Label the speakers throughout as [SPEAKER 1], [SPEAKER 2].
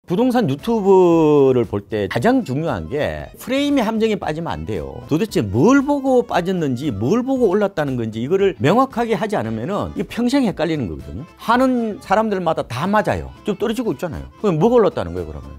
[SPEAKER 1] 부동산 유튜브를 볼 때 가장 중요한 게 프레임의 함정에 빠지면 안 돼요. 도대체 뭘 보고 빠졌는지 뭘 보고 올랐다는 건지 이거를 명확하게 하지 않으면은 이게 평생 헷갈리는 거거든요. 하는 사람들마다 다 맞아요. 좀 떨어지고 있잖아요. 그럼 뭐가 올랐다는 거예요, 그러면?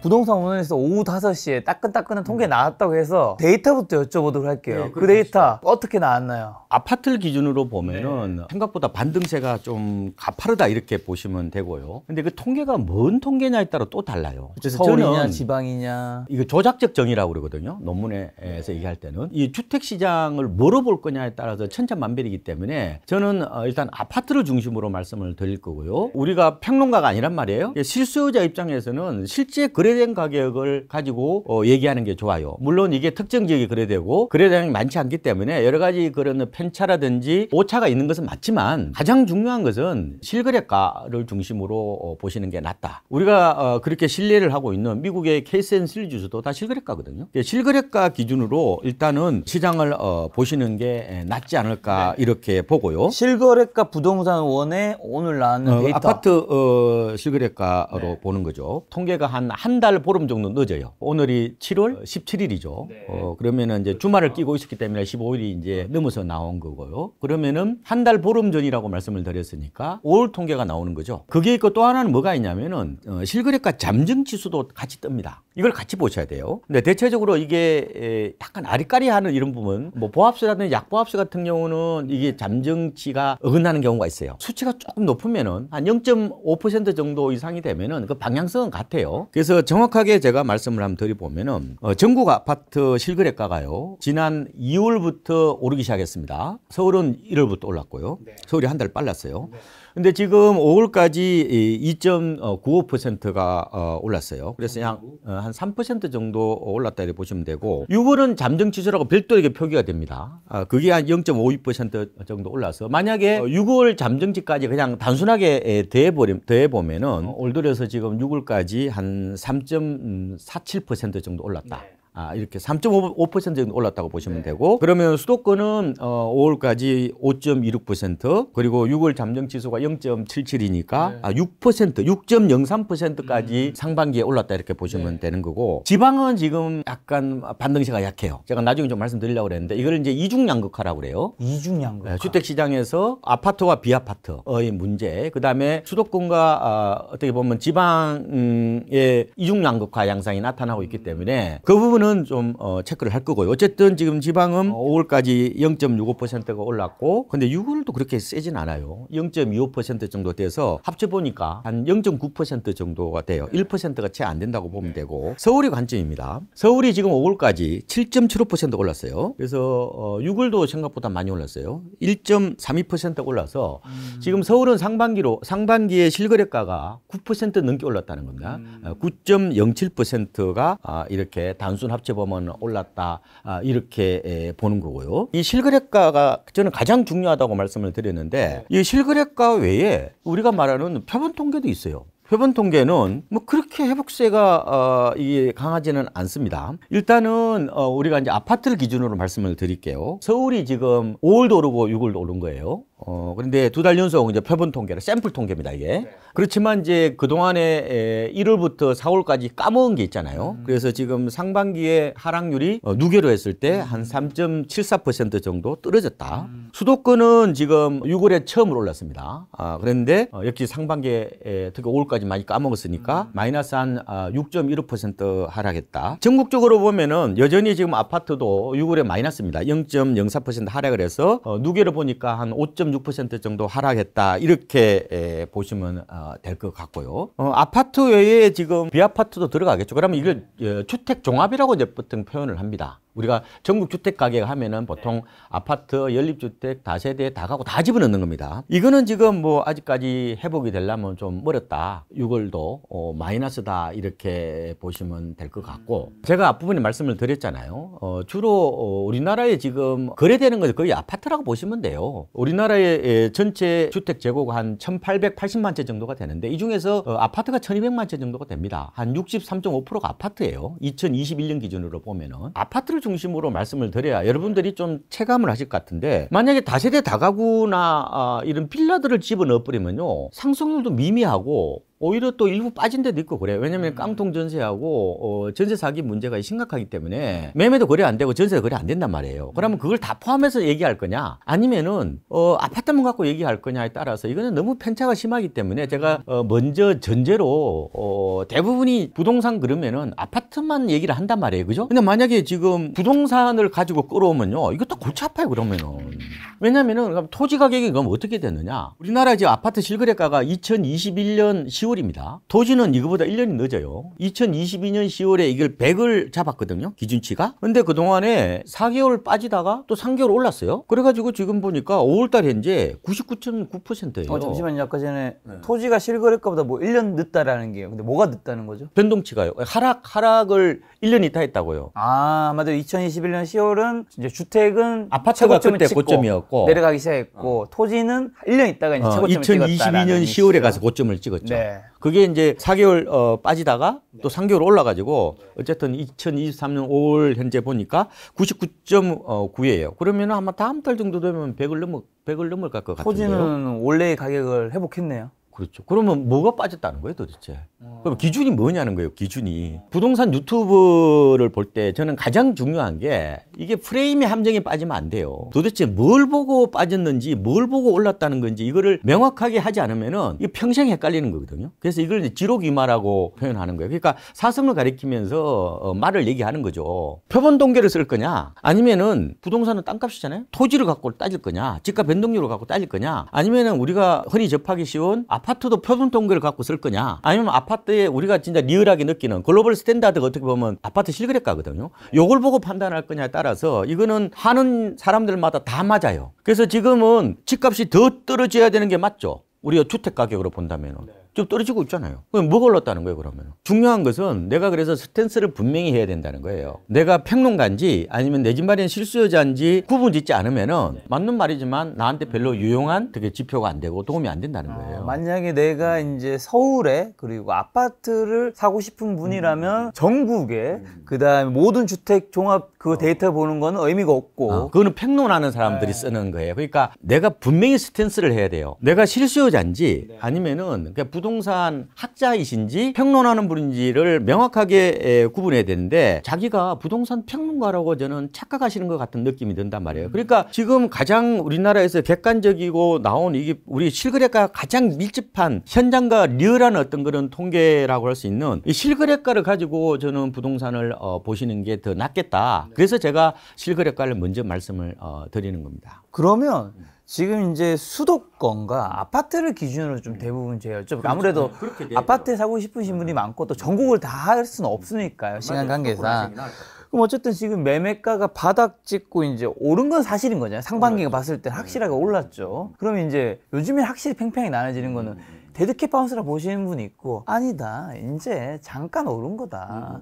[SPEAKER 2] 부동산 오늘에서 오후 5시에 따끈따끈한 통계 나왔다고 해서 데이터부터 여쭤보도록 할게요.
[SPEAKER 1] 네,
[SPEAKER 2] 그 데이터 어떻게 나왔나요?
[SPEAKER 1] 아파트를 기준으로 보면은 생각보다 반등세가 좀 가파르다 이렇게 보시면 되고요. 근데 그 통계가 뭔 통계냐에 따라 또 달라요. 그래서
[SPEAKER 2] 서울이냐
[SPEAKER 1] 저는
[SPEAKER 2] 지방이냐
[SPEAKER 1] 이거 조작적 정의라고 그러거든요. 논문에서 얘기할 때는 이 주택 시장을 뭐로 볼 거냐에 따라서 천차만별이기 때문에 저는 일단 아파트를 중심으로 말씀을 드릴 거고요. 우리가 평론가가 아니란 말이에요. 실수요자 입장에서는 실제 거래된 가격을 가지고 얘기하는 게 좋아요. 물론 이게 특정 지역이 거래되고 거래량이 많지 않기 때문에 여러 가지 그런 편차라든지 오차가 있는 것은 맞지만 가장 중요한 것은 실거래가를 중심으로 보시는 게 낫다. 우리가 그렇게 신뢰를 하고 있는 미국의 KSN 지수도 다 실거래가거든요. 실거래가 기준으로 일단은 시장을 보시는 게 낫지 않을까 이렇게 보고요.
[SPEAKER 2] 실거래가 부동산 원에 오늘 나왔는 데이터
[SPEAKER 1] 아파트 실거래가로 보는 거죠. 통계가 한 달 보름 정도 늦어요. 오늘이 7월 17일이죠. 그러면은 이제 주말을 끼고 있었기 때문에 15일이 이제 넘어서 나온 거고요. 그러면은 한 달 보름 전이라고 말씀을 드렸으니까 5월 통계가 나오는 거죠. 그게 있고 또 하나는 뭐가 있냐면은 실거래가 잠정 지수도 같이 뜹니다. 이걸 같이 보셔야 돼요. 근데 대체적으로 이게 약간 아리까리하는 이런 부분, 뭐 보합수라든지 약보합수 같은 경우는 이게 잠정치가 어긋나는 경우가 있어요. 수치가 조금 높으면은 한 0.5% 정도 이상이 되면은 그 방향성은 같아요. 그래서 정확하게 제가 말씀을 한번 드려보면은 전국 아파트 실거래가가요 지난 2월부터 오르기 시작했습니다. 서울은 1월부터 올랐고요. 서울이 한 달 빨랐어요. 근데 지금 5월까지 2.95%가 올랐어요. 그래서 한 3% 정도 올랐다 이렇게 보시면 되고 6월은 잠정지수라고 별도에게 표기가 됩니다. 그게 한 0.52% 정도 올라서 만약에 6월 잠정치까지 그냥 단순하게 더해보면은 올 들어서 지금 6월까지 한 3.47% 정도 올랐다. 이렇게 3.5% 정도 올랐다고 보시면 되고 그러면 수도권은 5월까지 5.26% 그리고 6월 잠정지수가 0.77이니까 6.03%까지 상반기에 올랐다 이렇게 보시면 되는 거고 지방은 지금 약간 반등세가 약해요. 제가 나중에 좀 말씀드리려고 그랬는데 이걸 이제 이중양극화라고 그래요.
[SPEAKER 2] 이중양극화.
[SPEAKER 1] 주택시장에서 아파트와 비아파트의 문제 그다음에 수도권과 어떻게 보면 지방의 이중양극화 양상이 나타나고 있기 때문에 그 부분은 좀 체크를 할 거고요. 어쨌든 지금 지방은 5월까지 0.65%가 올랐고 근데 6월도 그렇게 세진 않아요. 0.25% 정도 돼서 합쳐보니까 한 0.9% 정도가 돼요. 1%가 채 안 된다고 보면 되고 서울이 관점입니다. 서울이 지금 5월까지 7.75% 올랐어요. 그래서 6월도 생각보다 많이 올랐어요. 1.32% 올라서 지금 서울은 상반기에 실거래가가 9% 넘게 올랐다는 겁니다. 9.07%가 이렇게 단순 합쳐보면 올랐다 이렇게 보는 거고요. 이 실거래가가 저는 가장 중요하다고 말씀을 드렸는데 이 실거래가 외에 우리가 말하는 표본 통계도 있어요. 표본 통계는 뭐 그렇게 회복세가 이게 강하지는 않습니다. 일단은 우리가 이제 아파트를 기준으로 말씀을 드릴게요. 서울이 지금 5월도 오르고 6월도 오른 거예요. 그런데 두 달 연속 이제 표본 통계라 샘플 통계입니다, 이게. 그렇지만 이제 그동안에 1월부터 4월까지 까먹은 게 있잖아요. 그래서 지금 상반기에 하락률이 누계로 했을 때 한 3.74% 정도 떨어졌다. 수도권은 지금 6월에 처음으로 올랐습니다. 그런데 역시 상반기에 특히 5월까지 많이 까먹었으니까 마이너스 한 6.15% 하락했다. 전국적으로 보면은 여전히 지금 아파트도 6월에 마이너스입니다. 0.04% 하락을 해서 누계로 보니까 한 5.6% 정도 하락했다 이렇게 보시면 될 것 같고요. 아파트 외에 지금 비아파트도 들어가겠죠. 그러면 이걸 주택 종합이라고 이제 보통 표현을 합니다. 우리가 전국 주택 가격 하면은 보통 아파트, 연립주택, 다세대, 다가구 다 집어넣는 겁니다. 이거는 지금 뭐 아직까지 회복이 되려면 좀 멀었다. 6월도 마이너스다 이렇게 보시면 될 것 같고 제가 앞부분에 말씀을 드렸잖아요. 주로 우리나라에 지금 거래되는 것은 거의 아파트라고 보시면 돼요. 우리나라의 전체 주택 재고가 한 1,880만 채 정도가 되는데 이 중에서 아파트가 1,200만 채 정도가 됩니다. 한 63.5%가 아파트예요. 2021년 기준으로 보면은 아파트를 중심으로 말씀을 드려야 여러분들이 좀 체감을 하실 것 같은데, 만약에 다세대 다가구나 이런 빌라들을 집어넣어 버리면요, 상승률도 미미하고 오히려 또 일부 빠진 데도 있고 그래요. 왜냐하면 깡통 전세하고 전세 사기 문제가 심각하기 때문에 매매도 거래 안 되고 전세도 거래 안 된단 말이에요. 그러면 그걸 다 포함해서 얘기할 거냐, 아니면은 아파트만 갖고 얘기할 거냐에 따라서 이거는 너무 편차가 심하기 때문에 제가 먼저 전제로 대부분이 부동산 그러면은 아파트만 얘기를 한단 말이에요. 그죠? 근데 만약에 지금 부동산을 가지고 끌어오면요, 이거 딱 골치 아파요. 그러면은. 왜냐면은 그럼 토지 가격이 그럼 어떻게 되느냐? 우리나라 지금 아파트 실거래가가 2021년 10월입니다. 토지는 이거보다 1년이 늦어요. 2022년 10월에 이걸 100을 잡았거든요, 기준치가. 근데 그동안에 4개월 빠지다가 또 3개월 올랐어요. 그래가지고 지금 보니까 5월달 현재 99.9%예요.
[SPEAKER 2] 잠시만요. 아까 전에 토지가 실거래가보다 뭐 1년 늦다라는 게요. 근데 뭐가 늦다는 거죠?
[SPEAKER 1] 변동치가요. 하락을 1년 있다 했다고요.
[SPEAKER 2] 맞아요. 2021년 10월은 이제 주택은
[SPEAKER 1] 아파트가
[SPEAKER 2] 최고점을
[SPEAKER 1] 그때
[SPEAKER 2] 찍고
[SPEAKER 1] 고점이었고
[SPEAKER 2] 내려가기 시작했고 토지는 1년 있다가 이제 최고점을 찍었다.
[SPEAKER 1] 2022년 10월에 가서 고점을 찍었죠.
[SPEAKER 2] 네.
[SPEAKER 1] 그게 이제 4개월 빠지다가 또 3개월 올라가지고 어쨌든 2023년 5월 현재 보니까 99.9예요. 그러면 아마 다음 달 정도 되면 100을 넘을 것 같은데요.
[SPEAKER 2] 토지는 원래의 가격을 회복했네요.
[SPEAKER 1] 그렇죠. 그러면 뭐가 빠졌다는 거예요, 도대체? 그럼 기준이 뭐냐는 거예요, 기준이. 부동산 유튜브를 볼 때 저는 가장 중요한 게 이게 프레임의 함정에 빠지면 안 돼요. 도대체 뭘 보고 빠졌는지, 뭘 보고 올랐다는 건지 이거를 명확하게 하지 않으면은 이게 평생 헷갈리는 거거든요. 그래서 이걸 이제 지록이마라고 표현하는 거예요. 그러니까 사슴을 가리키면서 말을 얘기하는 거죠. 표본 통계를 쓸 거냐, 아니면은 부동산은 땅값이잖아요. 토지를 갖고 따질 거냐, 집값 변동률을 갖고 따질 거냐, 아니면은 우리가 흔히 접하기 쉬운 아파트도 표본 통계를 갖고 쓸 거냐, 아니면 아파트에 우리가 진짜 리얼하게 느끼는 글로벌 스탠다드가 어떻게 보면 아파트 실거래가거든요. 요걸 보고 판단할 거냐에 따라서 이거는 하는 사람들마다 다 맞아요. 그래서 지금은 집값이 더 떨어져야 되는 게 맞죠. 우리가 주택 가격으로 본다면은. 좀 떨어지고 있잖아요. 그럼 뭐가 올랐다는 거예요, 그러면? 중요한 것은 내가 그래서 스탠스를 분명히 해야 된다는 거예요. 내가 평론가인지 아니면 내 집 마련 실수요자인지 구분 짓지 않으면은 맞는 말이지만 나한테 별로 유용한 되게 지표가 안 되고 도움이 안 된다는 거예요.
[SPEAKER 2] 만약에 내가 이제 서울에 그리고 아파트를 사고 싶은 분이라면 전국에 그다음에 모든 주택 종합 그 데이터 보는 거는 의미가 없고
[SPEAKER 1] 그거는 평론하는 사람들이 쓰는 거예요. 그러니까 내가 분명히 스탠스를 해야 돼요. 내가 실수요자인지 아니면은 그냥 부동산 학자이신지 평론하는 분인지를 명확하게 구분해야 되는데, 자기가 부동산 평론가라고 저는 착각하시는 것 같은 느낌이 든단 말이에요. 그러니까 지금 가장 우리나라에서 객관적이고 나온 이게 우리 실거래가 가장 밀집한 현장과 리얼한 어떤 그런 통계라고 할 수 있는 이 실거래가를 가지고 저는 부동산을 보시는 게 더 낫겠다. 그래서 제가 실거래가를 먼저 말씀을 드리는 겁니다.
[SPEAKER 2] 그러면 지금 이제 수도권과 아파트를 기준으로 좀 대부분 제가 여쭤볼게요. 아무래도 아파트에 사고 싶으신 분이 많고 또 전국을 다 할 수는 없으니까요, 시간 관계상. 그럼 어쨌든 지금 매매가가 바닥 찍고 이제 오른 건 사실인 거잖아요. 상반기가 봤을 때 확실하게 올랐죠. 그러면 이제 요즘에 확실히 팽팽히 나눠지는 거는 데드캣 바운스라 보시는 분이 있고, 아니다, 이제 잠깐 오른 거다.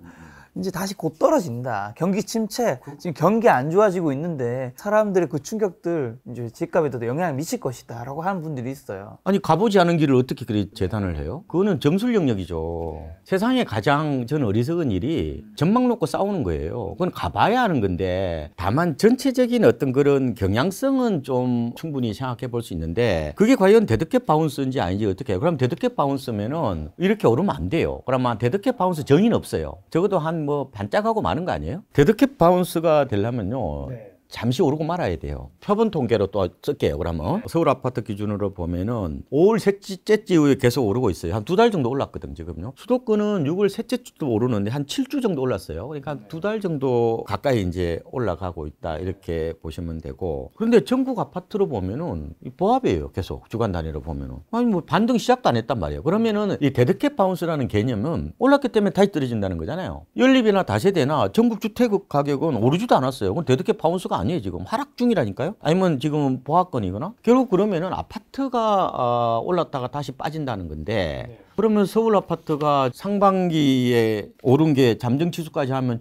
[SPEAKER 2] 이제 다시 곧 떨어진다. 경기 침체, 지금 경기 안 좋아지고 있는데 사람들의 그 충격들 이제 집값에도 영향을 미칠 것이다 라고 하는 분들이 있어요.
[SPEAKER 1] 아니, 가보지 않은 길을 어떻게 그리 재단을 해요? 그거는 점술 영역이죠. 세상에 가장 저는 어리석은 일이 전망 놓고 싸우는 거예요. 그건 가봐야 하는 건데, 다만 전체적인 어떤 그런 경향성은 좀 충분히 생각해 볼 수 있는데, 그게 과연 데드캣 바운스인지 아닌지 어떻게 해요? 그럼 데드캣 바운스면은 이렇게 오르면 안 돼요. 그러면 데드캣 바운스 정의는 없어요. 적어도 한 뭐 반짝하고 마는 거 아니에요? 데드캣 바운스가 되려면요, 잠시 오르고 말아야 돼요. 표본 통계로 또 쓸게요. 그러면 서울 아파트 기준으로 보면은 5월 셋째 주 이후에 계속 오르고 있어요. 한 2달 정도 올랐거든요, 지금요. 수도권은 6월 셋째 주도 오르는데 한 7주 정도 올랐어요. 그러니까 한 2달 정도 가까이 이제 올라가고 있다, 이렇게 보시면 되고. 그런데 전국 아파트로 보면은 보합이에요. 계속 주간 단위로 보면은. 아니 뭐 반등 시작도 안 했단 말이에요. 그러면은 이 데드캣 바운스라는 개념은 올랐기 때문에 다시 떨어진다는 거잖아요. 연립이나 다세대나 전국 주택 가격은 오르지도 않았어요. 그건 데드캣 바운스가 아니에요. 지금 하락 중이라니까요. 아니면 지금은 보합권이거나. 결국 그러면은 아파트가 올랐다가 다시 빠진다는 건데, 그러면 서울 아파트가 상반기에 오른 게 잠정 지수까지 하면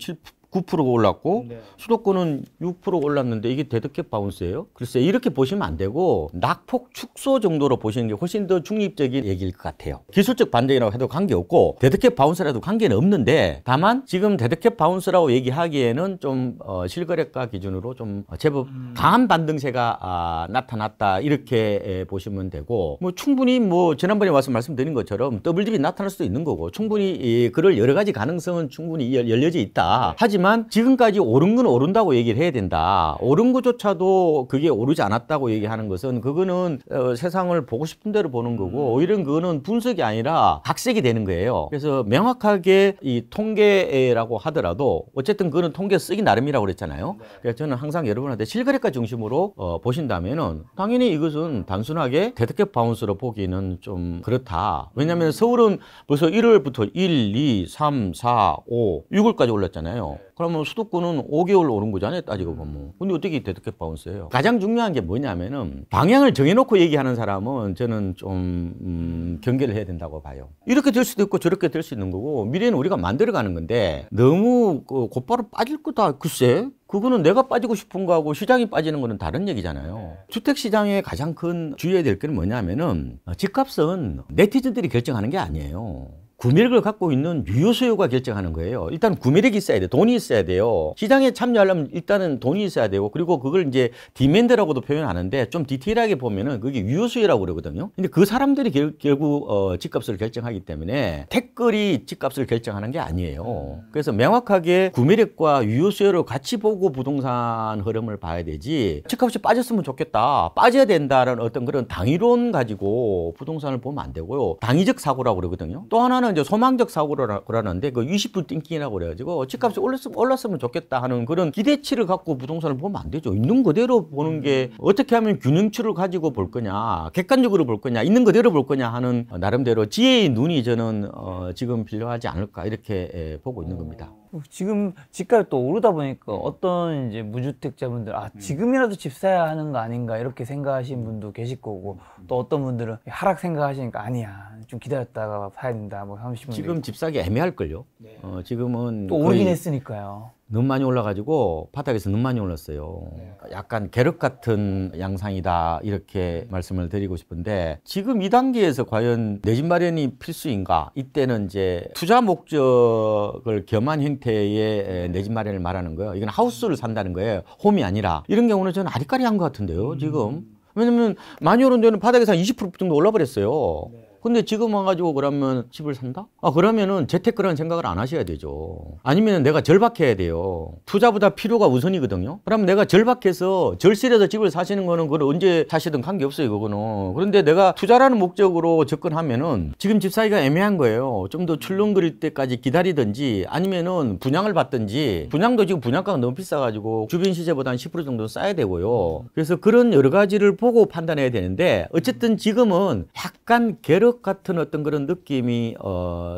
[SPEAKER 1] 9%가 올랐고 수도권은 6% 올랐는데 이게 데드캡 바운스예요? 글쎄 이렇게 보시면 안 되고 낙폭 축소 정도로 보시는 게 훨씬 더 중립적인 얘기일 것 같아요. 기술적 반등이라고 해도 관계없고 데드캡 바운스라도 관계는 없는데 다만 지금 데드캡 바운스라고 얘기하기에는 좀 실거래가 기준으로 좀 제법 강한 반등세가 나타났다 이렇게 보시면 되고 뭐 충분히 뭐 지난번에 와서 말씀드린 것처럼 더블 딥이 나타날 수도 있는 거고 충분히 그럴 여러 가지 가능성은 충분히 열려져 있다. 하지만 지금까지 오른 건 오른다고 얘기를 해야 된다. 오른 것조차도 그게 오르지 않았다고 얘기하는 것은 그거는 세상을 보고 싶은 대로 보는 거고 오히려 그거는 분석이 아니라 각색이 되는 거예요. 그래서 명확하게 이 통계라고 하더라도 어쨌든 그거는 통계 쓰기 나름이라고 그랬잖아요. 그래서 저는 항상 여러분한테 실거래가 중심으로 보신다면은 당연히 이것은 단순하게 데드캡 바운스로 보기는 좀 그렇다. 왜냐하면 서울은 벌써 1월부터 1, 2, 3, 4, 5, 6월까지 올랐잖아요. 그러면 수도권은 5개월 오른 거잖아요, 따지고 보면. 근데 어떻게 데드캡 바운스예요? 가장 중요한 게 뭐냐면은 방향을 정해놓고 얘기하는 사람은 저는 좀 경계를 해야 된다고 봐요. 이렇게 될 수도 있고 저렇게 될 수 있는 거고 미래는 우리가 만들어가는 건데 너무 곧바로 빠질 거다. 글쎄. 그거는 내가 빠지고 싶은 거하고 시장이 빠지는 거는 다른 얘기잖아요. 주택시장의 가장 큰 주의해야 될 건 뭐냐면은 집값은 네티즌들이 결정하는 게 아니에요. 구매력을 갖고 있는 유효 수요가 결정하는 거예요. 일단 구매력이 있어야 돼요. 돈이 있어야 돼요. 시장에 참여하려면 일단은 돈이 있어야 되고 그리고 그걸 이제 디맨드라고도 표현하는데 좀 디테일하게 보면은 그게 유효 수요라고 그러거든요. 근데 그 사람들이 결국 집값을 결정하기 때문에 댓글이 집값을 결정하는 게 아니에요. 그래서 명확하게 구매력과 유효 수요를 같이 보고 부동산 흐름을 봐야 되지 집값이 빠졌으면 좋겠다. 빠져야 된다는 어떤 그런 당위론 가지고 부동산을 보면 안 되고요. 당위적 사고라고 그러거든요. 또 하나는 이제 소망적 사고라는데 그 20분 띵킹이라고 그래가지고 집값이 올랐으면 좋겠다 하는 그런 기대치를 갖고 부동산을 보면 안 되죠. 있는 그대로 보는 게 어떻게 하면 균형추를 가지고 볼 거냐, 객관적으로 볼 거냐, 있는 그대로 볼 거냐 하는 나름대로 지혜의 눈이 저는 지금 필요하지 않을까 이렇게 보고 있는 겁니다.
[SPEAKER 2] 지금 집값이 또 오르다 보니까 어떤 이제 무주택자분들 지금이라도 집 사야 하는 거 아닌가 이렇게 생각하시는 분도 계실 거고 또 어떤 분들은 하락 생각하시니까 아니야 좀 기다렸다가 사야 된다 뭐 30분
[SPEAKER 1] 지금 집 사기 애매할걸요.
[SPEAKER 2] 네.
[SPEAKER 1] 지금은
[SPEAKER 2] 또 오르긴 했으니까요.
[SPEAKER 1] 너무 많이 올라가지고 바닥에서 너무 많이 올랐어요. 약간 계륵 같은 양상이다 이렇게 말씀을 드리고 싶은데 지금 이 단계에서 과연 내 집 마련이 필수인가? 이때는 이제 투자 목적을 겸한 형태의 내 집 마련을 말하는 거예요. 이건 하우스를 산다는 거예요. 홈이 아니라. 이런 경우는 저는 아리까리한 것 같은데요. 지금. 왜냐면 많이 오른 데는 바닥에서 한 20% 정도 올라버렸어요. 근데 지금 와가지고 그러면 집을 산다? 그러면은 재테크라는 생각을 안 하셔야 되죠. 아니면 내가 절박해야 돼요. 투자보다 필요가 우선이거든요. 그러면 내가 절박해서 절실해서 집을 사시는 거는 그걸 언제 사시든 관계없어요, 그거는. 그런데 내가 투자라는 목적으로 접근하면은 지금 집 사기가 애매한 거예요. 좀 더 출렁거릴 때까지 기다리든지 아니면은 분양을 받든지 분양도 지금 분양가가 너무 비싸가지고 주변 시세보다 한 10% 정도 싸야 되고요. 그래서 그런 여러 가지를 보고 판단해야 되는데 어쨌든 지금은 약간 계륵 같은 어떤 그런 느낌이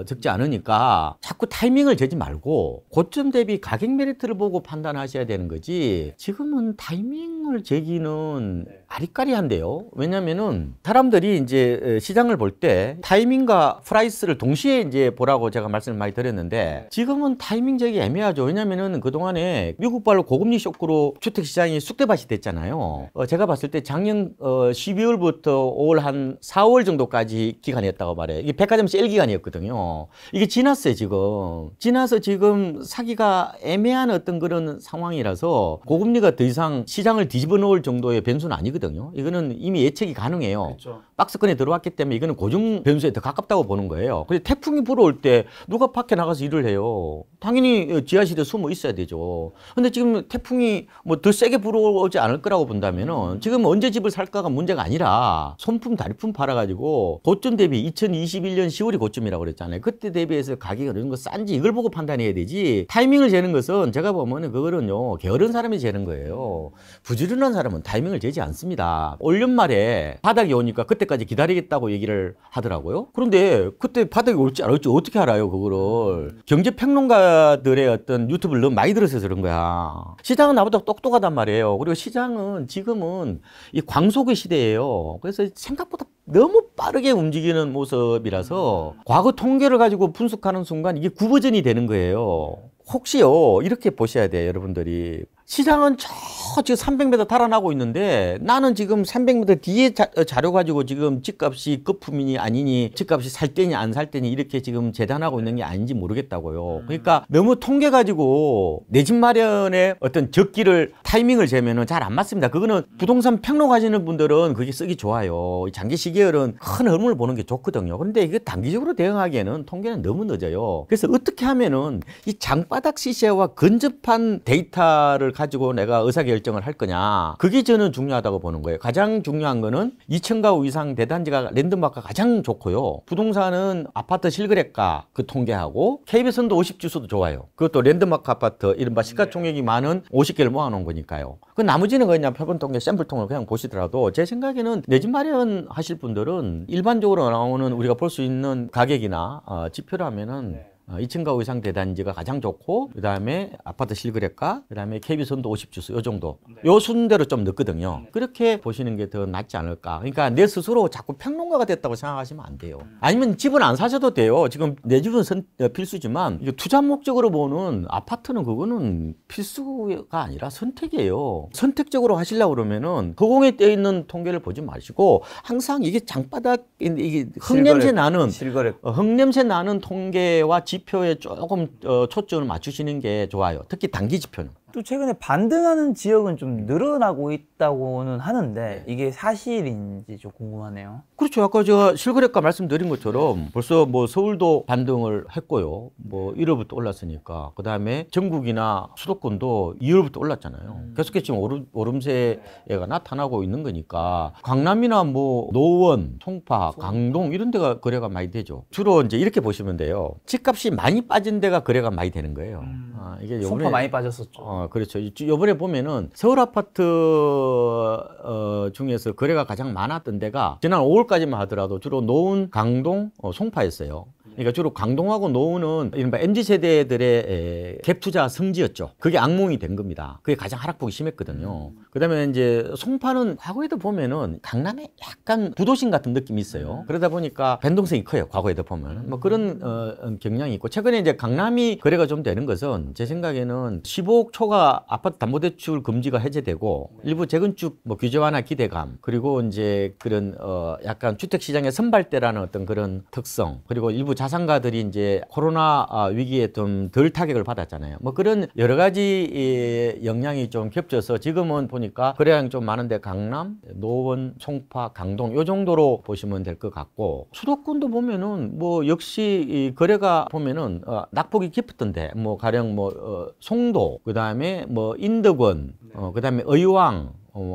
[SPEAKER 1] 적지 않으니까 자꾸 타이밍을 재지 말고 고점 대비 가격 메리트를 보고 판단하셔야 되는 거지 지금은 타이밍을 재기는 아리까리한데요. 왜냐면은 사람들이 이제 시장을 볼 때 타이밍과 프라이스를 동시에 이제 보라고 제가 말씀을 많이 드렸는데 지금은 타이밍 재기 애매하죠. 왜냐면은 그동안에 미국발로 고금리 쇼크로 주택시장이 쑥대밭이 됐잖아요. 제가 봤을 때 작년 12월부터 올 한 4월 정도까지 기간이었다고 말해요. 이게 백화점 세일 기간이었거든요. 이게 지났어요, 지금. 지나서 지금 사기가 애매한 어떤 그런 상황이라서 고금리가 더 이상 시장을 뒤집어 놓을 정도의 변수는 아니거든요. 이거는 이미 예측이 가능해요. 그렇죠. 박스권에 들어왔기 때문에 이거는 고정 변수에 더 가깝다고 보는 거예요. 근데 태풍이 불어올 때 누가 밖에 나가서 일을 해요? 당연히 지하실에 숨어 있어야 되죠. 근데 지금 태풍이 뭐 더 세게 불어오지 않을 거라고 본다면은 지금 언제 집을 살까가 문제가 아니라 손품, 다리품 팔아가지고 고점 대비 2021년 10월이 고점이라고 그랬잖아요. 그때 대비해서 가격이 어느 정도 싼지 이걸 보고 판단해야 되지. 타이밍을 재는 것은 제가 보면은 그거는요, 게으른 사람이 재는 거예요. 부지런한 사람은 타이밍을 재지 않습니다. 올 연말에 바닥이 오니까 그때까지 기다리겠다고 얘기를 하더라고요. 그런데 그때 바닥이 올지 안 올지 어떻게 알아요, 그거를. 경제평론가들의 어떤 유튜브를 너무 많이 들어서 그런 거야. 시장은 나보다 똑똑하단 말이에요. 그리고 시장은 지금은 이 광속의 시대예요. 그래서 생각보다 너무 빠르게 움직이는 모습이라서 과거 통계를 가지고 분석하는 순간 이게 구버전이 되는 거예요. 혹시요 이렇게 보셔야 돼요, 여러분들이. 시장은 저 지금 300m 달아나고 있는데 나는 지금 300m 뒤에 자료 가지고 지금 집값이 거품이니 아니니 집값이 살 때니 안 살 때니 이렇게 지금 재단하고 있는 게 아닌지 모르겠다고요. 그러니까 너무 통계 가지고 내 집 마련의 어떤 적기를 타이밍을 재면은 잘 안 맞습니다. 그거는 부동산 평론하시는 분들은 그게 쓰기 좋아요. 장기 시계열은 큰 흐름을 보는 게 좋거든요. 그런데 이게 단기적으로 대응하기에는 통계는 너무 늦어요. 그래서 어떻게 하면은 이 장바닥 시세와 근접한 데이터를 가지고 내가 의사결정을 할 거냐, 그게 저는 중요하다고 보는 거예요. 가장 중요한 거는 2층가구 이상 대단지가 랜드마크가 가장 좋고요. 부동산은 아파트 실거래가 그 통계하고 KB선도 50지수도 좋아요. 그것도 랜드마크 아파트 이른바 시가총액이 많은 50개를 모아놓은 거니까요. 그 나머지는 그냥 표본 통계 샘플통을 그냥 보시더라도 제 생각에는 내 집 마련 하실 분들은 일반적으로 나오는 우리가 볼 수 있는 가격이나 지표라면은 2층 가구 이상 대단지가 가장 좋고, 그 다음에 아파트 실거래가, 그 다음에 KB선도 50주수 요 정도, 요 순대로 좀 늦거든요. 그렇게 보시는 게 더 낫지 않을까. 그러니까 내 스스로 자꾸 평론가가 됐다고 생각하시면 안 돼요. 아니면 집은 안 사셔도 돼요. 지금 내 집은 필수지만 이게 투자 목적으로 보는 아파트는 그거는 필수가 아니라 선택이에요. 선택적으로 하시려고 그러면은 허공에 떼어 있는 통계를 보지 마시고 항상 이게 장바닥, 이게 흙냄새 나는 흙냄새 나는 통계와 지표에 조금 초점을 맞추시는 게 좋아요. 특히 단기 지표는.
[SPEAKER 2] 또 최근에 반등하는 지역은 좀 늘어나고 있다고는 하는데 이게 사실인지 좀 궁금하네요.
[SPEAKER 1] 그렇죠. 아까 제가 실거래가 말씀드린 것처럼 벌써 뭐 서울도 반등을 했고요. 뭐 1월부터 올랐으니까. 그다음에 전국이나 수도권도 2월부터 올랐잖아요. 계속해서 지금 오름세가 나타나고 있는 거니까 강남이나 뭐 노원, 송파, 강동 이런 데가 거래가 많이 되죠. 주로 이제 이렇게 보시면 돼요. 집값이 많이 빠진 데가 거래가 많이 되는 거예요. 이게 요번에
[SPEAKER 2] 송파 많이 빠졌었죠.
[SPEAKER 1] 그렇죠. 요번에 보면은 서울 아파트 중에서 거래가 가장 많았던 데가 지난 5월까지만 하더라도 주로 노원, 강동, 송파였어요. 그러니까 주로 강동하고 노원은 이른바 MZ세대들의 갭 투자 성지였죠. 그게 악몽이 된 겁니다. 그게 가장 하락폭이 심했거든요. 그다음에 이제 송파는 과거에도 보면은 강남에 약간 부도심 같은 느낌이 있어요. 그러다 보니까 변동성이 커요. 과거에도 보면 뭐 그런 경향이 있고, 최근에 이제 강남이 거래가 좀 되는 것은 제 생각에는 15억 초과 아파트 담보대출 금지가 해제되고 일부 재건축 뭐 규제 완화 기대감, 그리고 이제 그런 약간 주택시장의 선발대라는 어떤 그런 특성, 그리고 일부 자산가들이 이제 코로나 위기에 좀 덜 타격을 받았잖아요. 뭐 그런 여러 가지 영향이 좀 겹쳐서 지금은 보니까 거래량이 좀 많은데 강남, 노원, 송파, 강동 요 정도로 보시면 될 것 같고, 수도권도 보면은 뭐 역시 이 거래가 보면은 낙폭이 깊었던데 뭐 가령 뭐 송도, 그다음에 뭐 인덕원, 그다음에 의왕,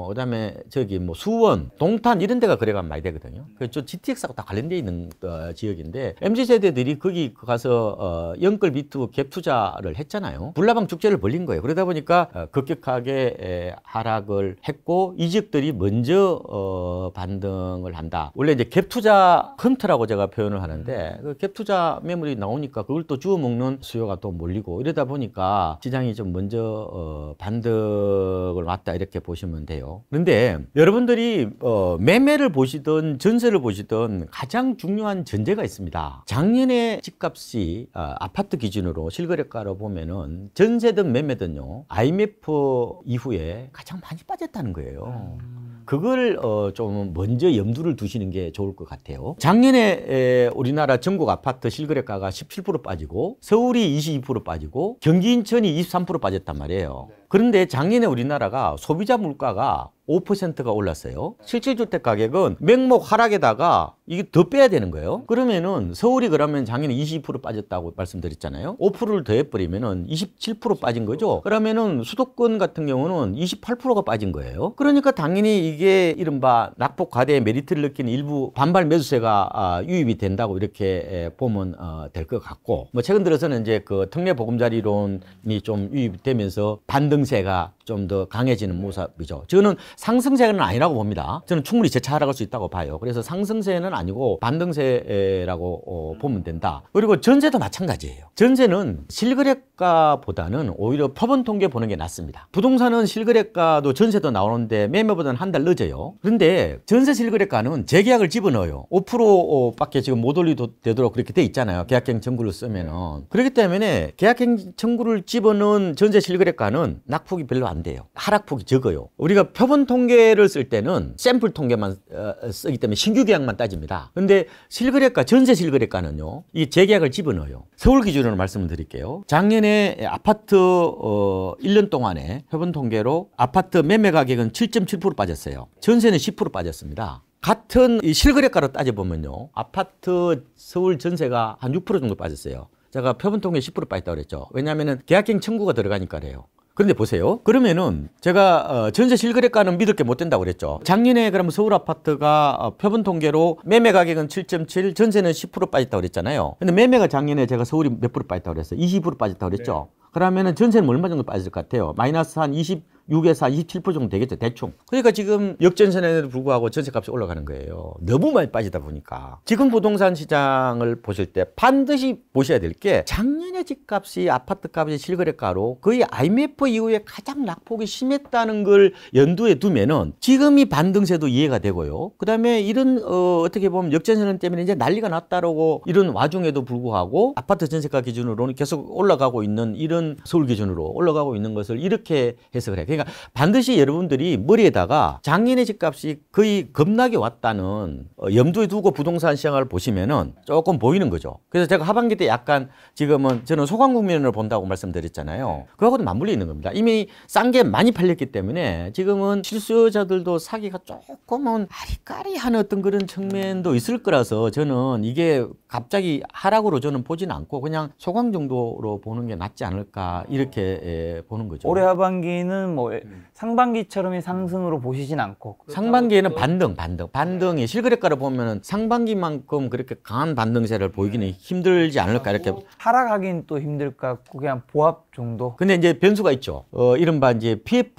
[SPEAKER 1] 그다음에 저기 뭐 수원, 동탄 이런 데가 거래가 많이 되거든요. 그저 GTX하고 다 관련돼 있는 지역인데 MZ 세대들이 거기 가서 영끌 비투 갭 투자를 했잖아요. 불나방 축제를 벌린 거예요. 그러다 보니까 급격하게 하락을 했고 이 지역들이 먼저 반등을 한다. 원래 이제 갭 투자 헌트라고 제가 표현을 하는데 그 갭 투자 매물이 나오니까 그걸 또 주워 먹는 수요가 또 몰리고 이러다 보니까 시장이 좀 먼저 반등을 왔다 이렇게 보시면 돼요. 그런데 여러분들이 매매를 보시든 전세를 보시든 가장 중요한 전제가 있습니다. 작년에 집값이 아파트 기준으로 실거래가로 보면은 전세든 매매든요 IMF 이후에 가장 많이 빠졌다는 거예요. 그걸 좀 먼저 염두를 두시는 게 좋을 것 같아요. 작년에 우리나라 전국 아파트 실거래가가 17% 빠지고 서울이 22% 빠지고 경기 인천이 23% 빠졌단 말이에요. 그런데 작년에 우리나라가 소비자 물가가 5%가 올랐어요. 실질주택 가격은 맹목 하락에다가 이게 더 빼야 되는 거예요. 그러면은 서울이 그러면 작년에 22% 빠졌다고 말씀드렸잖아요. 5%를 더해버리면은 27% 빠진 거죠. 그러면은 수도권 같은 경우는 28%가 빠진 거예요. 그러니까 당연히 이게 이른바 낙폭 과대의 메리트를 느끼는 일부 반발 매수세가 유입이 된다고 이렇게 보면 될 것 같고, 뭐 최근 들어서는 이제 그 특례 보금자리론이 좀 유입되면서 반등 반등세가 좀 더 강해지는 모습이죠. 저는 상승세는 아니라고 봅니다. 저는 충분히 재차하락할 수 있다고 봐요. 그래서 상승세는 아니고 반등세라고 보면 된다. 그리고 전세도 마찬가지예요. 전세는 실거래가보다는 오히려 표본 통계 보는 게 낫습니다. 부동산은 실거래가도 전세도 나오는데 매매보다는 한 달 늦어요. 그런데 전세 실거래가는 재계약을 집어넣어요. 5%밖에 지금 못 올리도록 그렇게 돼 있잖아요. 계약갱 청구를 쓰면은. 그렇기 때문에 계약갱 청구를 집어넣은 전세 실거래가는 낙폭이 별로 안 돼요. 하락폭이 적어요. 우리가 표본 통계를 쓸 때는 샘플 통계만 쓰기 때문에 신규 계약만 따집니다. 근데 실거래가, 전세 실거래가는요, 이 재계약을 집어넣어요. 서울 기준으로 말씀을 드릴게요. 작년에 아파트 1년 동안에 표본 통계로 아파트 매매 가격은 7.7% 빠졌어요. 전세는 10% 빠졌습니다. 같은 이 실거래가로 따져보면요, 아파트 서울 전세가 한 6% 정도 빠졌어요. 제가 표본 통계 10% 빠졌다고 그랬죠. 왜냐하면 계약갱 청구가 들어가니까 그래요. 그런데 보세요. 그러면은 제가 전세 실거래가는 믿을 게 못 된다고 그랬죠. 작년에 그러면 서울 아파트가 표본 통계로 매매 가격은 7.7, 전세는 10% 빠졌다고 그랬잖아요. 근데 매매가 작년에 제가 서울이 몇 프로 빠졌다고 그랬어요? 20% 빠졌다고 그랬죠. 네. 그러면은 전세는 얼마 정도 빠질 것 같아요? 마이너스 한 26에서 한 27% 정도 되겠죠, 대충. 그러니까 지금 역전세에도 불구하고 전세값이 올라가는 거예요. 너무 많이 빠지다 보니까. 지금 부동산 시장을 보실 때 반드시 보셔야 될 게, 작년에 집값이, 아파트값이 실거래가로 거의 IMF 이후에 가장 낙폭이 심했다는 걸 연두에 두면은 지금이 반등세도 이해가 되고요. 그 다음에 이런 어떻게 보면 역전세 때문에 이제 난리가 났다라고 이런 와중에도 불구하고 아파트 전세가 기준으로는 계속 올라가고 있는, 이런 서울 기준으로 올라가고 있는 것을 이렇게 해석을 해요. 그러니까 반드시 여러분들이 머리에다가 작년에 집값이 거의 급락이 왔다는 염두에 두고 부동산 시장을 보시면은 조금 보이는 거죠. 그래서 제가 하반기 때 약간 지금은 저는 소강 국면을 본다고 말씀드렸잖아요. 그거하고도 맞물려 있는 겁니다. 이미 싼 게 많이 팔렸기 때문에 지금은 실수요자들도 사기가 조금은 아리까리한 어떤 그런 측면도 있을 거라서 저는 이게 갑자기 하락으로 저는 보지는 않고 그냥 소강 정도로 보는 게 낫지 않을까, 이렇게 보는 거죠.
[SPEAKER 2] 올해 하반기는 뭐 상반기처럼의 상승으로 보시진 않고,
[SPEAKER 1] 상반기에는 반등이 실거래가를 보면은 상반기만큼 그렇게 강한 반등세를 보이기는 힘들지 않을까, 이렇게.
[SPEAKER 2] 하락하긴 또 힘들 것 같고 그냥 보합 정도.
[SPEAKER 1] 근데 이제 변수가 있죠. 이른바 이제 PF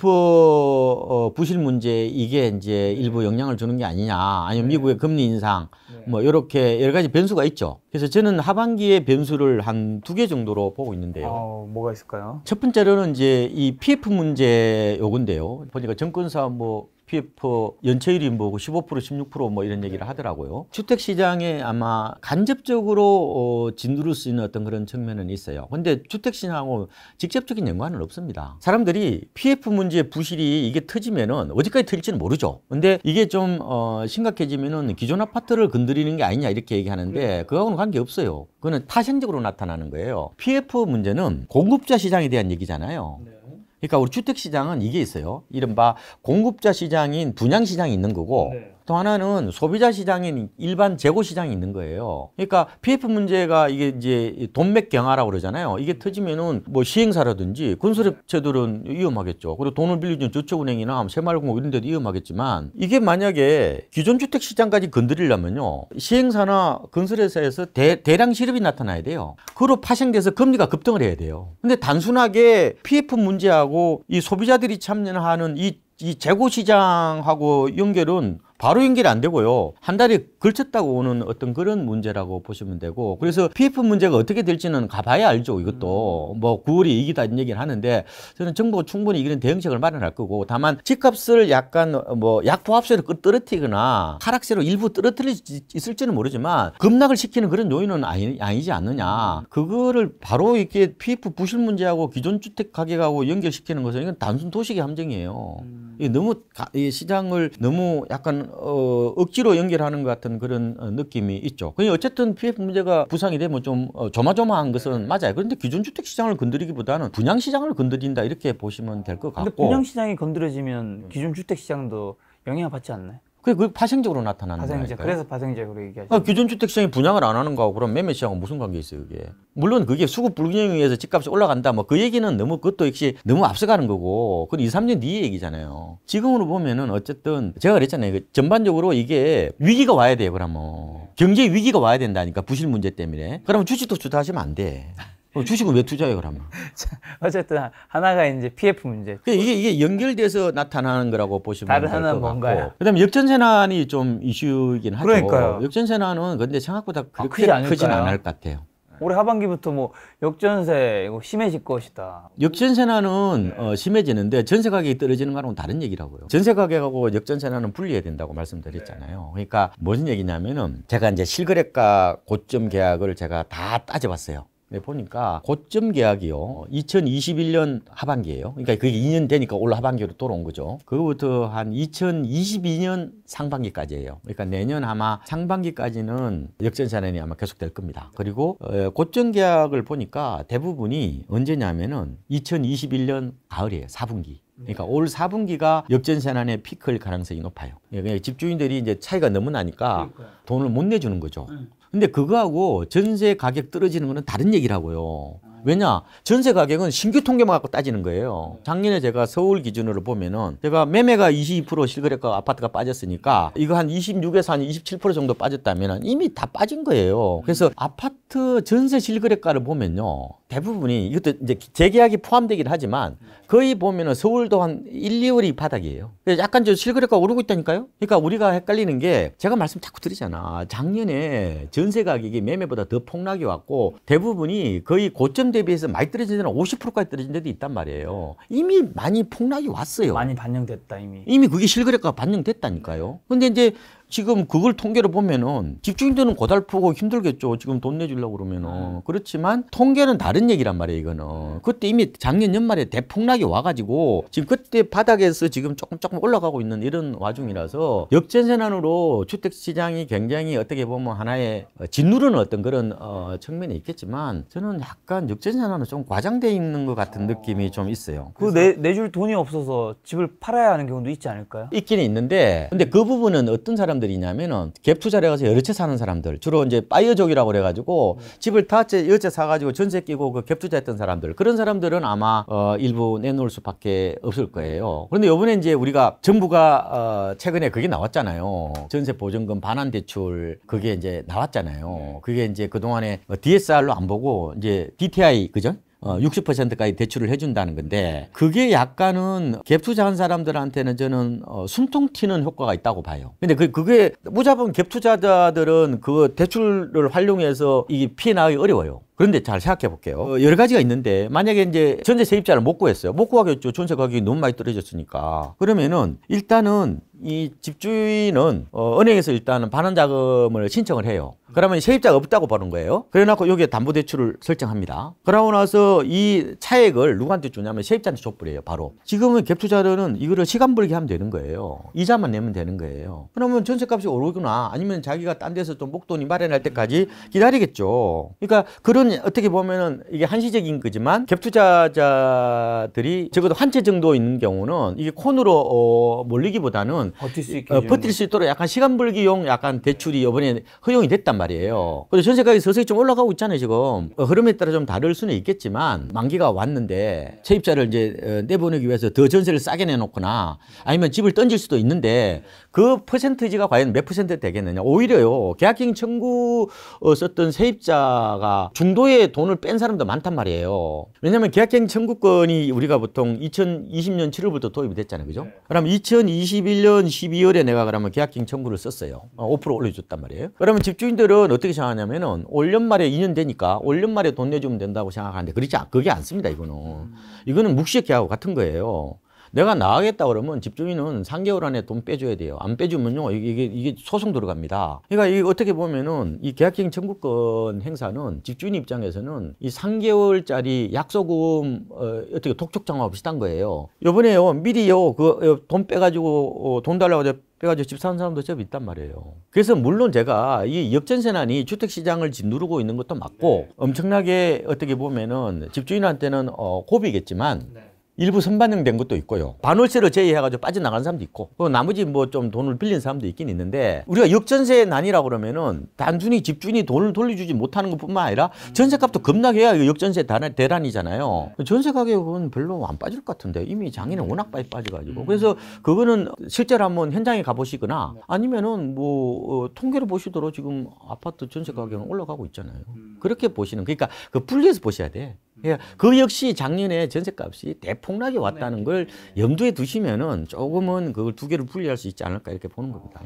[SPEAKER 1] 부실 문제, 이게 이제 일부 영향을 주는 게 아니냐, 아니면 미국의 금리 인상, 뭐 이렇게 여러 가지 변수가 있죠. 그래서 저는 하반기에 변수를 한 2개 정도로 보고 있는데요.
[SPEAKER 2] 뭐가 있을까요?
[SPEAKER 1] 첫 번째로는 이제 이 PF 문제 요건데요. 보니까 증권사 뭐 PF 연체율이 뭐 15%, 16% 이런 얘기를 하더라고요. 주택 시장에 아마 간접적으로 짓누를 수 있는 어떤 그런 측면은 있어요. 근데 주택 시장하고 직접적인 연관은 없습니다. 사람들이 PF 문제 부실이 이게 터지면은 어디까지 터질지는 모르죠. 근데 이게 좀 심각해지면은 기존 아파트를 건드리는 게 아니냐, 이렇게 얘기하는데 그거하고는 관계없어요. 그거는 파생적으로 나타나는 거예요. PF 문제는 공급자 시장에 대한 얘기잖아요. 그러니까 우리 주택 시장은 이게 있어요. 이른바 공급자 시장인 분양 시장이 있는 거고, 또 하나는 소비자 시장인 일반 재고 시장이 있는 거예요. 그러니까 PF 문제가 이게 이제 돈맥 경화라고 그러잖아요. 이게 터지면은 뭐 시행사라든지 건설업체들은 위험하겠죠. 그리고 돈을 빌려준 저축은행이나 새마을금고 이런 데도 위험하겠지만, 이게 만약에 기존 주택 시장까지 건드리려면요, 시행사나 건설회사에서 대량 실업이 나타나야 돼요. 그로 파생돼서 금리가 급등을 해야 돼요. 근데 단순하게 PF 문제하고 이 소비자들이 참여하는 이 재고 시장하고 연결은 바로 연결이 안 되고요. 한 달에 걸쳤다고 오는 어떤 그런 문제라고 보시면 되고, 그래서 PF 문제가 어떻게 될지는 가봐야 알죠. 이것도 뭐 9월이 이기다 이런 얘기를 하는데, 저는 정부가 충분히 이런 대응책을 마련할 거고, 다만 집값을 약간 뭐 약보합세로 떨어뜨리거나 하락세로 일부 떨어뜨릴 수 있을지는 모르지만 급락을 시키는 그런 요인은 아니지 않느냐. 그거를 바로 이렇게 PF 부실 문제하고 기존 주택 가격하고 연결시키는 것은 이건 단순 도식의 함정이에요. 이게 너무 이 시장을 너무 약간 억지로 연결하는 것 같은 그런 느낌이 있죠. 그냥 어쨌든 PF 문제가 부상이 되면 좀 조마조마한 것은 맞아요. 그런데 기존 주택 시장을 건드리기보다는 분양 시장을 건드린다, 이렇게 보시면 될 것 같고.
[SPEAKER 2] 근데 분양 시장이 건드려지면 기존 주택 시장도 영향을 받지 않나요?
[SPEAKER 1] 그게 파생적으로 나타나는 거예요.
[SPEAKER 2] 그래서 파생적으로 얘기하죠.
[SPEAKER 1] 기존 주택 시장이 분양을 안 하는 거하고 그럼 매매 시장은 무슨 관계 있어요, 그게? 물론 그게 수급 불균형에 의해서 집값이 올라간다, 뭐 그 얘기는 그것도 역시 너무 앞서가는 거고, 그건 2, 3년 뒤의 얘기잖아요. 지금으로 보면은 어쨌든 제가 그랬잖아요. 전반적으로 이게 위기가 와야 돼요, 그러면. 경제 위기가 와야 된다니까, 부실 문제 때문에. 그러면 주식도 투자하시면 안 돼. 주식은 왜 투자해 그러면?
[SPEAKER 2] 어쨌든 하나가 이제 PF 문제.
[SPEAKER 1] 이게 연결돼서 나타나는 거라고 보시면
[SPEAKER 2] 다른
[SPEAKER 1] 될
[SPEAKER 2] 하나는
[SPEAKER 1] 것
[SPEAKER 2] 뭔가요?
[SPEAKER 1] 같고. 그다음에 역전세난이 좀 이슈이긴 하죠.
[SPEAKER 2] 그러니까요.
[SPEAKER 1] 역전세난은 근데 생각보다 그렇게
[SPEAKER 2] 크지 않을까요?
[SPEAKER 1] 크진 않을 것 같아요.
[SPEAKER 2] 올해 하반기부터 뭐 역전세 이거 심해질 것이다.
[SPEAKER 1] 역전세난은 심해지는데 전세 가격이 떨어지는 거랑은 다른 얘기라고요. 전세 가격하고 역전세난은 분리해야 된다고 말씀드렸잖아요. 그러니까 무슨 얘기냐면은 제가 이제 실거래가 고점 계약을 제가 다 따져봤어요. 보니까 고점 계약이요. 2021년 하반기예요. 그러니까 그게 2년 되니까 올 하반기로 돌아온 거죠. 그거부터 한 2022년 상반기까지예요. 그러니까 내년 아마 상반기까지는 역전세난이 아마 계속될 겁니다. 그리고 고점 계약을 보니까 대부분이 언제냐면은 2021년 가을이에요. 4분기. 그러니까 올 4분기가 역전세난의 피크일 가능성이 높아요. 그러니까 집주인들이 이제 차이가 너무 나니까 돈을 못 내주는 거죠. 근데 그거하고 전세 가격 떨어지는 거는 다른 얘기라고요. 왜냐? 전세 가격은 신규 통계만 갖고 따지는 거예요. 작년에 제가 서울 기준으로 보면은 제가 매매가 22% 실거래가 아파트가 빠졌으니까 이거 한 26에서 한 27% 정도 빠졌다면 이미 다 빠진 거예요. 그래서 아파트 전세 실거래가를 보면요. 대부분이 이것도 이제 재계약이 포함되긴 하지만 거의 보면은 서울도 한 1, 2월이 바닥이에요. 그래서 약간 저 실거래가 오르고 있다니까요. 그러니까 우리가 헷갈리는 게 제가 말씀 자꾸 드리잖아. 작년에 전세 가격이 매매보다 더 폭락이 왔고 대부분이 거의 고점 대비해서 많이 떨어진 데는 50%까지 떨어진 데도 있단 말이에요. 이미 많이 폭락이 왔어요.
[SPEAKER 2] 많이 반영됐다 이미.
[SPEAKER 1] 이미 그게 실거래가가 반영됐다니까요. 근데 이제 지금 그걸 통계로 보면은 집주인들은 고달프고 힘들겠죠. 지금 돈 내주려고 그러면은. 그렇지만 통계는 다른 얘기란 말이에요, 이거는. 그때 이미 작년 연말에 대폭락이 와가지고 지금 그때 바닥에서 지금 조금 올라가고 있는 이런 와중이라서 역전세난으로 주택시장이 굉장히 어떻게 보면 하나의 짓누르는 어떤 그런 측면이 있겠지만 저는 약간 역전세난은 좀 과장돼 있는 것 같은 느낌이 좀 있어요.
[SPEAKER 2] 그 내줄 돈이 없어서 집을 팔아야 하는 경우도 있지 않을까요?
[SPEAKER 1] 있기는 있는데 근데 그 부분은 어떤 사람들이냐면은 갭 투자를 해가서 여러 채 사는 사람들 주로 이제 파이어족이라고 그래가지고 집을 다 여러 채 사가지고 전세 끼고 그 갭 투자했던 사람들 그런 사람들은 아마 일부 내놓을 수밖에 없을 거예요. 그런데 이번에 이제 우리가 정부가 최근에 그게 나왔잖아요. 전세 보증금 반환 대출 그게 이제 나왔잖아요. 그게 이제 그 동안에 DSR로 안 보고 이제 DTI 그죠? 60%까지 대출을 해준다는 건데 그게 약간은 갭 투자한 사람들한테는 저는 숨통 튀는 효과가 있다고 봐요. 근데 그게 무자본 갭 투자자들은 그 대출을 활용해서 이게 피해 나가기 어려워요. 그런데 잘 생각해 볼게요. 여러 가지가 있는데 만약에 이제 전세 세입자를 못 구했어요. 못 구하겠죠. 전세 가격이 너무 많이 떨어졌으니까. 그러면은 일단은 이 집주인은 은행에서 일단은 반환 자금을 신청을 해요. 그러면 세입자가 없다고 보는 거예요. 그래놓고 여기에 담보대출을 설정합니다. 그러고 나서 이 차액을 누구한테 주냐면 세입자한테 줘버려요. 바로. 지금은 갭투자자는 이거를 시간 벌게 하면 되는 거예요. 이자만 내면 되는 거예요. 그러면 전세값이 오르거나 아니면 자기가 딴 데서 좀 목돈이 마련할 때까지 기다리겠죠. 그러니까 그런 어떻게 보면은 이게 한시적인 거지만 갭투자자들이 적어도 한 채 정도 있는 경우는 이게 콘으로 몰리기보다는 버틸 수 있도록 약간 시간 벌기용 약간 대출이 이번에 허용이 됐단 말이에요. 그래서 전세 가격이 서서히 좀 올라가고 있잖아요, 지금. 흐름에 따라 좀 다를 수는 있겠지만 만기가 왔는데 세입자를 이제 내보내기 위해서 더 전세를 싸게 내놓거나 아니면 집을 던질 수도 있는데 그 퍼센트지가 과연 몇 퍼센트 되겠느냐. 오히려요, 계약갱 청구 썼던 세입자가 중도에 돈을 뺀 사람도 많단 말이에요. 왜냐하면 계약갱 청구권이 우리가 보통 2020년 7월부터 도입이 됐잖아요, 그죠? 그럼 2021년 12월에 내가 그러면 계약갱 청구를 썼어요. 5% 올려줬단 말이에요. 그러면 집주인들은 어떻게 생각하냐면은 올 연말에 2년 되니까 올 연말에 돈 내주면 된다고 생각하는데 그게 않습니다, 이거는. 이거는 묵시의 계약하고 같은 거예요. 내가 나가겠다 그러면 집주인은 3개월 안에 돈 빼줘야 돼요. 안 빼주면요, 이게 소송 들어갑니다. 그러니까 이게 어떻게 보면은 이 계약갱 청구권 행사는 집주인 입장에서는 이 3개월짜리 약소금 어떻게 독촉장하고 비슷한 거예요. 요번에요, 미리요, 돈 빼가지고 돈 달라고 빼가지고 집 사는 사람도 제법 있단 말이에요. 그래서 물론 제가 이 역전세난이 주택시장을 짓누르고 있는 것도 맞고 엄청나게 어떻게 보면은 집주인한테는 고비겠지만 일부 선반영된 것도 있고요. 반월세를 제외해가지고 빠져나간 사람도 있고, 나머지 뭐 좀 돈을 빌린 사람도 있긴 있는데, 우리가 역전세 난이라고 그러면은 단순히 집주인이 돈을 돌려주지 못하는 것뿐만 아니라 전세값도 급락해야 역전세 대란이잖아요. 전세 가격은 별로 안 빠질 것 같은데 이미 장인은 워낙 많이 빠져가지고, 그래서 그거는 실제로 한번 현장에 가보시거나 아니면은 뭐 통계를 보시도록 지금 아파트 전세 가격은 올라가고 있잖아요. 그렇게 보시는, 그러니까 그 분리해서 보셔야 돼. 그 역시 작년에 전세값이 대폭락이 왔다는 걸 염두에 두시면은 조금은 그걸 두 개를 분리할 수 있지 않을까 이렇게 보는 겁니다.